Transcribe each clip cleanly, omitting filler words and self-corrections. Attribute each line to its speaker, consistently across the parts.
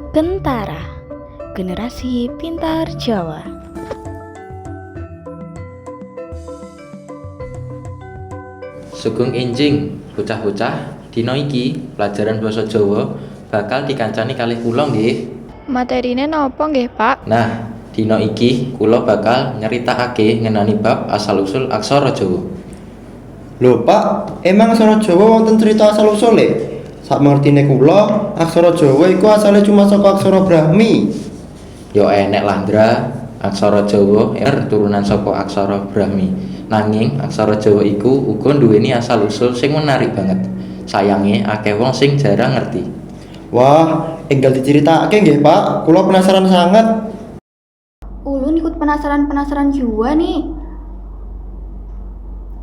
Speaker 1: Kentara, generasi pintar Jawa.
Speaker 2: Sugeng enjing, bocah-bocah, dina iki pelajaran basa Jawa bakal dikancani kalih kula nggih.
Speaker 3: Materine napa nggih, Pak?
Speaker 2: Nah, dina iki kula bakal nyeritakake ngenani bab asal-usul aksara Jawa.
Speaker 4: Lho Pak, emang aksara Jawa wonten cerita asal-usule? Sakmengertine kula, aksara Jawa iku asale cuma saka aksara Brahmi.
Speaker 2: Yo enek lah Ndra, aksara Jawa turunan saka aksara Brahmi. Nanging aksara Jawa iku uga nduweni asal-usul sing menarik banget. Sayange akeh wong sing jarang ngerti.
Speaker 4: Wah, enggal diceritakake nggih Pak, kula penasaran sangat.
Speaker 3: Ulun ikut penasaran juga nih.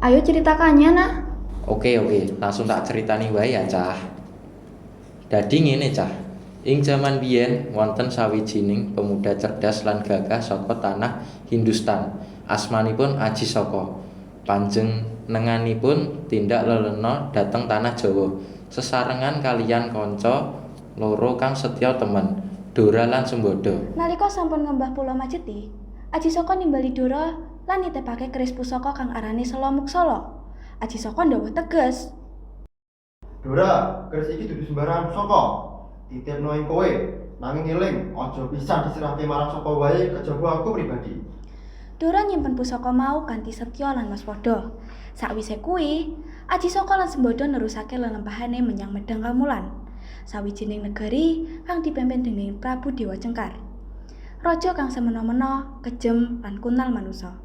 Speaker 3: Ayo ceritakannya nah.
Speaker 2: Oke, langsung tak ceritani wae ya, Cah. Dadi ngene, Cah. Ing jaman biyen wonten sawijining pemuda cerdas lan gagah saka tanah Hindustan. Asmanipun Aji Saka. Panjenenganipun tindak lelena dhateng tanah Jawa. Sesarengan kaliyan kanca loro kang setya temen, Dora lan Sembada.
Speaker 3: Nalika sampun ngembah Pulau Majeti, Aji Saka nimbali Dora lan nitepake keris pusaka kang arane Sela Muksala. Aji Saka ndhawuh teges.
Speaker 4: Dora, keris iki dudu sembarang pusaka. Titipno ing kowe, nanging eling aja pisan diserahke marang sapa wae kejaba aku pribadi.
Speaker 3: Dora nyimpen pusaka mau kanthi setya lan waspada. Sakwise kuwi, Aji Saka lan Sembada nerusake lelempahane menyang Medang Kamulan, sawijining negari kang dipimpin dening Prabu Dewa Cengkar. Raja kang semena-mena, kejem lan kunal manusa.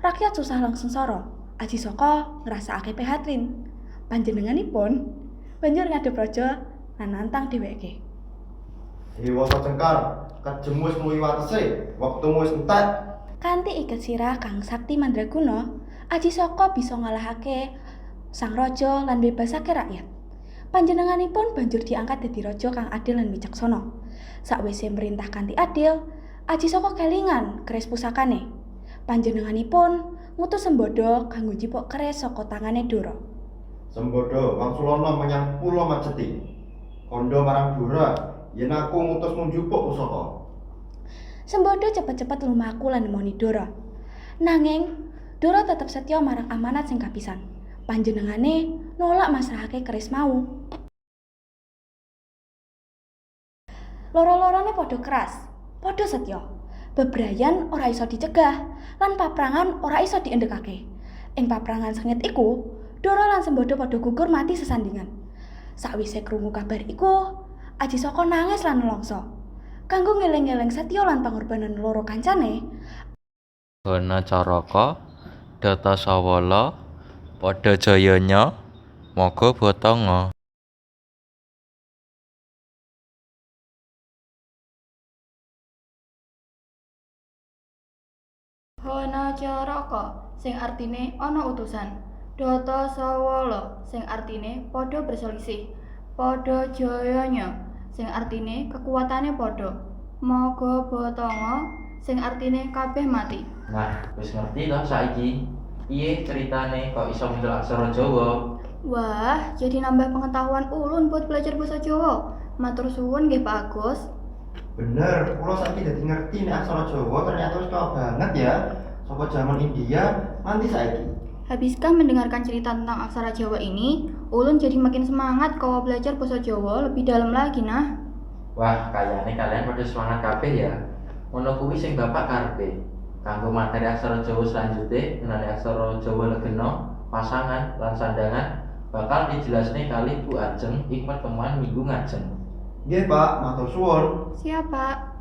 Speaker 3: Rakyat susah lang sengsara. Aji Saka ngrasakake prihatin. Panjenenganipun banjur ngadhep raja lan nantang dheweke.
Speaker 4: Dewa Cengkar, kejemu wis mluwi watese, wektumu wis entek.
Speaker 3: Kanthi iket sirah kang sakti mandraguna, Aji Saka bisa ngalahake sang raja lan bebasake rakyat. Panjenenganipun banjur diangkat dadi raja kang adil lan wicaksana. Sakwise merintah kanthi adil, Aji Saka kelingan keris pusakane. Panjenenganipun ngutus Sembada kanggo njipuk keris saka tangane Dora.
Speaker 4: Sembada wangsulana menyang Pulau Majeti. Kandha marang Dora, yen aku ngutusmu njupuk pusaka.
Speaker 3: Sembada cepet-cepet lumaku lan nemoni Dora. Nanging Dora tetep setya marang amanat sing kapisan. Panjenengane nolak masrahake keris mau. Loro-lorone padha keras, padha setya. Bebrayan ora iso dicegah, lan paprangan ora iso diendhekake. Ing paprangan sengit iku, Dora lan Sembada padha gugur mati sesandingan. Sakwise krungu kabar iku, Aji Saka nangis lan nelongso. Kanggo ngeling-eling setya lan pangorbanan loro kancane,
Speaker 2: Gana Caraka, Data Sawala, padha jayanya, moga batanga.
Speaker 3: Hana Caraka sing artine ana utusan. Data Sawala sing artine padha berselisih. Padha jayanya sing artine kekuatane padha. Moga batanga sing artine kabeh mati.
Speaker 2: Nah, wis ngerti toh saiki? Piye ceritane kok iso mendel aksara Jawa?
Speaker 3: Wah, jadi nambah pengetahuan ulun buat belajar bahasa Jawa. Matur suwun nggih Pak Agus.
Speaker 4: Bener, kula saiki dadi ngerti nek aksara Jawa ternyata wis tua banget ya. Saka zaman India nganti saiki.
Speaker 3: Habiskah mendengarkan cerita tentang aksara Jawa ini, ulun jadi makin semangat kalau belajar bahasa Jawa lebih dalam lagi nah.
Speaker 2: Wah, kayane kalian pada semangat kabeh ya. Ngono kuwi sing Bapak karepe. Kanggo materi aksara Jawa selanjutnya, ngenani aksara Jawa legena, pasangan, lan sandangan bakal dijelasne kali Bu Ajeng ing pertemuan minggu ngajeng.
Speaker 4: Nggih Pak, matur suwun.
Speaker 3: Siap Pak.